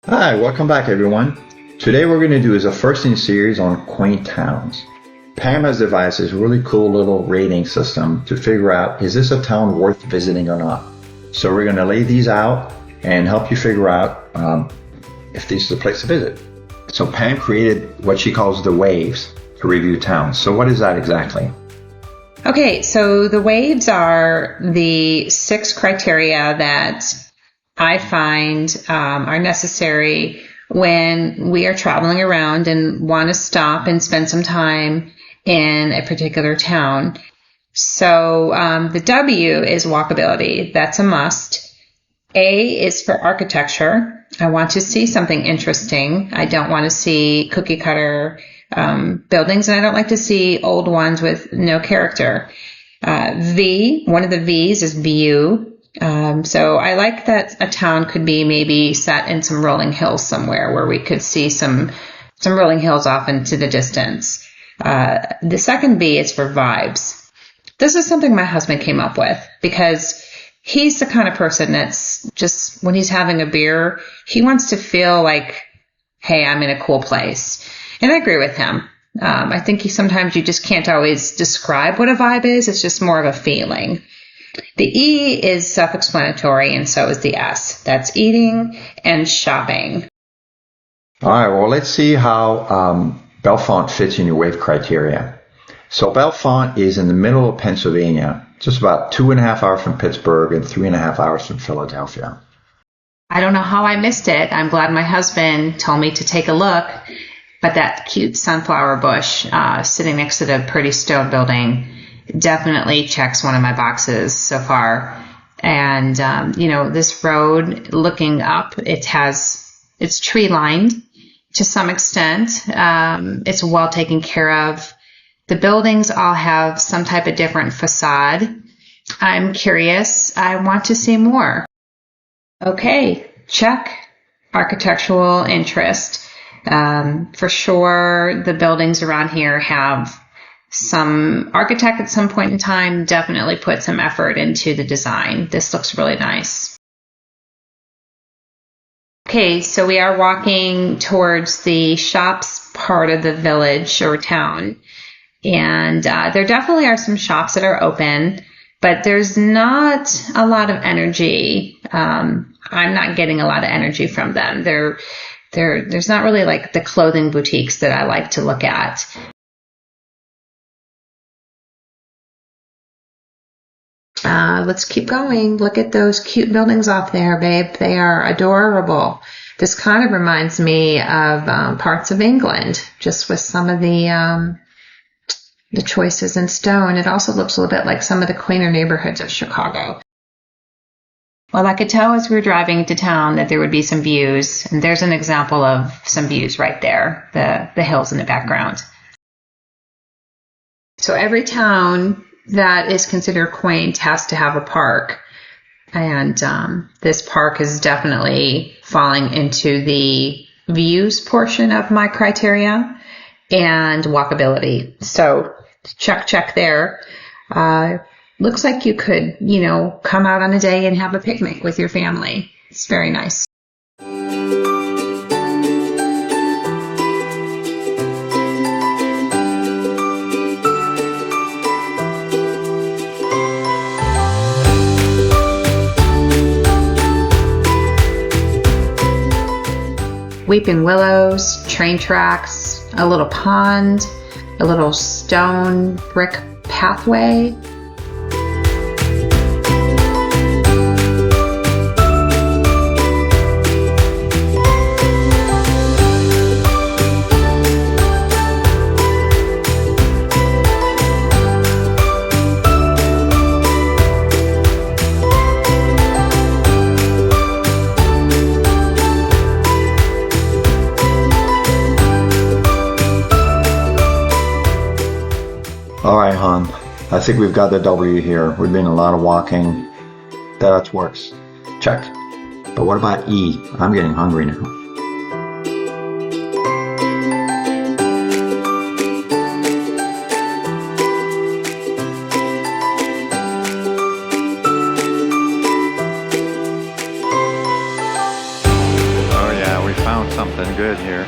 Hi, welcome back everyone. Today we're going to do is a first in series on quaint towns. Pam has devised this really cool little rating system to figure out, is this a town worth visiting or not? So we're going to lay these out and help you figure out if this is a place to visit. So Pam created what she calls the waves to review towns. So what is that exactly? Okay, so the waves are the 6 criteria that I find are necessary when we are traveling around and want to stop and spend some time in a particular town. So the W is walkability. That's a must. A is for architecture. I want to see something interesting. I don't want to see cookie cutter buildings, and I don't like to see old ones with no character. V, one of the V's is view. So I like that a town could be maybe set in some rolling hills somewhere where we could see some rolling hills off into the distance. The second V is for vibes. This is something my husband came up with because he's the kind of person that's just, when he's having a beer, he wants to feel like, hey, I'm in a cool place. And I agree with him. I think sometimes you just can't always describe what a vibe is. It's just more of a feeling. The E is self-explanatory, and so is the S. That's eating and shopping. All right, well, let's see how Bellefonte fits in your wave criteria. So Bellefonte is in the middle of Pennsylvania, just about 2.5 hours from Pittsburgh and 3.5 hours from Philadelphia. I don't know how I missed it. I'm glad my husband told me to take a look. But that cute sunflower bush sitting next to the pretty stone building definitely checks one of my boxes so far. And, this road looking up, it's tree lined to some extent. It's well taken care of. The buildings all have some type of different facade. I'm curious. I want to see more. Okay, check architectural interest. For sure, the buildings around here have some architect at some point in time definitely put some effort into the design. This looks really nice. Okay, so we are walking towards the shops part of the village or town. And there definitely are some shops that are open, but there's not a lot of energy. I'm not getting a lot of energy from them. There's not really like the clothing boutiques that I like to look at. Let's keep going. Look at those cute buildings off there, babe. They are adorable. This kind of reminds me of parts of England, just with some of the choices in stone. It also looks a little bit like some of the quainter neighborhoods of Chicago. Well, I could tell as we were driving into town that there would be some views, and there's an example of some views right there, the hills in the background. So every town that is considered quaint has to have a park, and this park is definitely falling into the views portion of my criteria and walkability. So check there. Looks like you could, come out on a day and have a picnic with your family. It's very nice. Weeping willows, train tracks, a little pond, a little stone brick pathway. All right, hon. I think we've got the W here. We're doing a lot of walking. That works. Check. But what about E? I'm getting hungry now. something good here.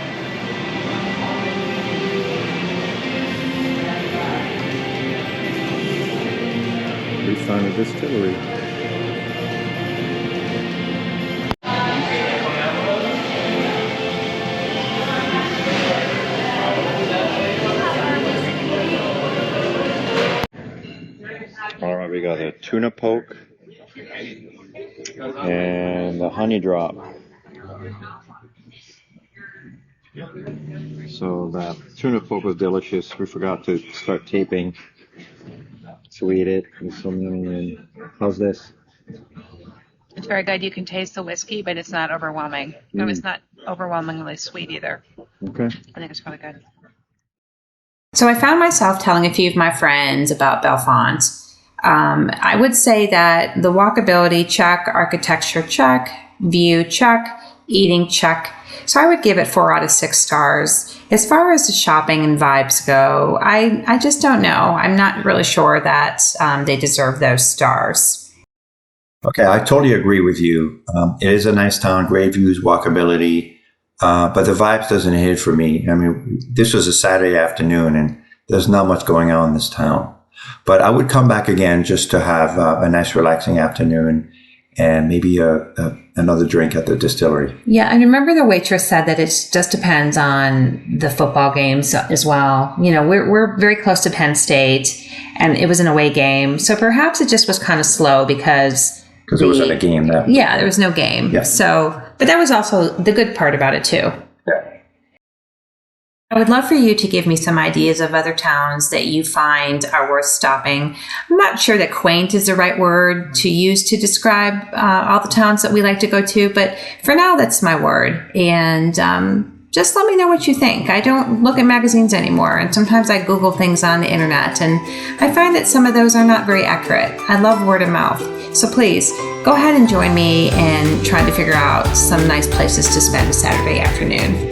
We found a distillery. Alright, we got a tuna poke and a honey drop. So that tuna poke was delicious. We forgot to start taping. So we ate it with some onion. How's this? It's very good. You can taste the whiskey, but it's not overwhelming. It's not overwhelmingly sweet either. Okay. I think it's really good. So I found myself telling a few of my friends about Bellefonte. I would say that the walkability check, architecture check, view check, eating check. So I would give it 4 out of 6 stars. As far as the shopping and vibes go, I just don't know. I'm not really sure that they deserve those stars. Okay, I totally agree with you. It is a nice town, great views, walkability, but the vibes doesn't hit for me. I mean, this was a Saturday afternoon, and there's not much going on in this town. But I would come back again just to have a nice, relaxing afternoon and maybe another drink at the distillery. Yeah, and remember the waitress said that it just depends on the football games as well. You know, we're very close to Penn State, and it was an away game, so perhaps it just was kind of slow because there wasn't a game there. Yeah, there was no game. Yeah. So, but that was also the good part about it too. Yeah. I would love for you to give me some ideas of other towns that you find are worth stopping. I'm not sure that quaint is the right word to use to describe all the towns that we like to go to, but for now, that's my word. And just let me know what you think. I don't look at magazines anymore, and sometimes I Google things on the internet, and I find that some of those are not very accurate. I love word of mouth. So please, go ahead and join me in trying to figure out some nice places to spend a Saturday afternoon.